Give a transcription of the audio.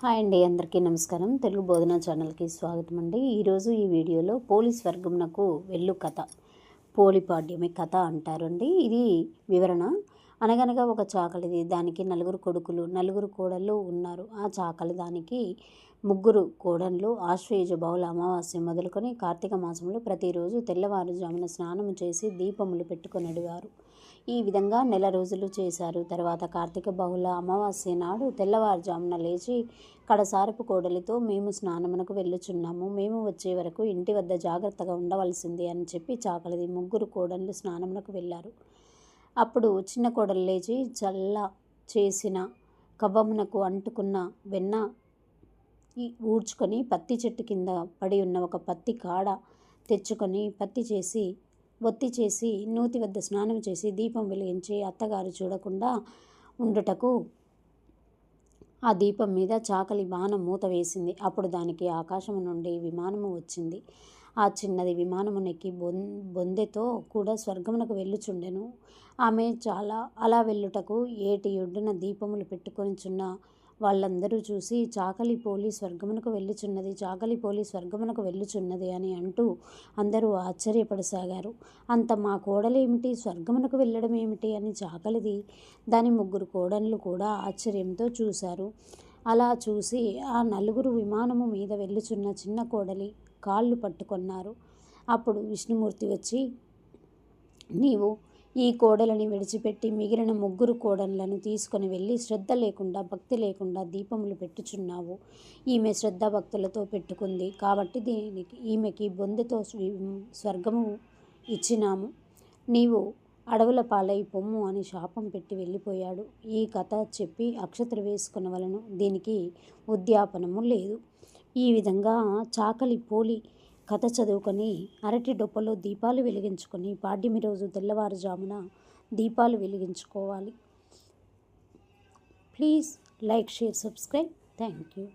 Hi అండి, అందరికీ నమస్కారం. తెలుగు బోధన ఛానల్కి స్వాగతం అండి. ఈరోజు ఈ వీడియోలో పోలీస్ వర్గమునకు వెళ్ళు కథ, పోలిపాడ్యమే కథ అంటారండి. ఇది వివరణ. అనగనగా ఒక చాకలిది, దానికి 4 కొడుకులు 4 కోడళ్ళు ఉన్నారు. ఆ చాకలి దానికి 3 కోడళ్ళు. ఆశ్వయుజ బహుళ అమావాస్య మొదలుకొని కార్తీక మాసంలో ప్రతిరోజు తెల్లవారుజామున స్నానము చేసి దీపములు పెట్టుకొనడివారు. ఈ విధంగా నెల రోజులు చేశారు. తర్వాత కార్తీక బహుళ అమావాస్య నాడు తెల్లవారుజామున లేచి కడసారపు కోడలితో, మేము స్నానమునకు వెళ్ళుచున్నాము, మేము వచ్చే వరకు ఇంటి వద్ద జాగ్రత్తగా ఉండవలసింది అని చెప్పి చాకలిది 3 కోడళ్ళు స్నానమునకు వెళ్ళారు. అప్పుడు చిన్న కోడలు లేచి చల్ల చేసిన కవ్వమునకు అంటుకున్న వెన్న ఊడ్చుకొని పత్తి చెట్టు కింద పడి ఉన్న ఒక పత్తి కాడ తెచ్చుకొని ఒత్తి చేసి నూతి వద్ద స్నానం చేసి దీపం వెలిగించి అత్తగారు చూడకుండా ఉండుటకు ఆ దీపం మీద చాకలి బాణం మూత వేసింది. అప్పుడు దానికి ఆకాశము నుండి విమానము వచ్చింది. ఆ చిన్నది విమానమునెక్కి బొందెతో కూడా స్వర్గమునకు వెళ్ళుచుండెను. ఆమె అలా వెళ్ళుటకు ఏటి ఒడ్డున దీపములు పెట్టుకొనిచున్న వాళ్ళందరూ చూసి, చాకలి పోలి స్వర్గమునకు వెళ్ళుచున్నది, చాకలి పోలి స్వర్గమునకు వెళ్ళుచున్నది అని అంటూ అందరూ ఆశ్చర్యపడసాగారు. అంత మా కోడలేమిటి స్వర్గమునకు వెళ్ళడం ఏమిటి అని చాకలిది దాని 3 కోడళ్ళు కూడా ఆశ్చర్యంతో చూశారు. అలా చూసి ఆ 4 విమానము మీద వెళ్ళుచున్న చిన్న కోడలి కాళ్ళు పట్టుకొన్నారు. అప్పుడు విష్ణుమూర్తి వచ్చి, నీవు ఈ కోడలని విడిచిపెట్టి మిగిలిన 3 కోడళ్ళను తీసుకొని వెళ్ళి శ్రద్ధ లేకుండా భక్తి లేకుండా దీపములు పెట్టుచున్నావు. ఈమె శ్రద్ధ భక్తులతో పెట్టుకుంది కాబట్టి ఈమెకి బొందెతో స్వర్గము ఇచ్చినాము. నీవు అడవుల పాలై పొమ్ము అని శాపం పెట్టి వెళ్ళిపోయాడు. ఈ కథ చెప్పి అక్షతలు వేసుకొనవలను, దీనికి ఉద్యాపనము లేదు. ఈ విధంగా చాకలి పోలి కథ చదువుకొని అరటి డొప్పలో దీపాలు వెలిగించుకొని పాడ్యమి రోజు తెల్లవారుజామున దీపాలు వెలిగించుకోవాలి. Please like, share, subscribe. Thank you.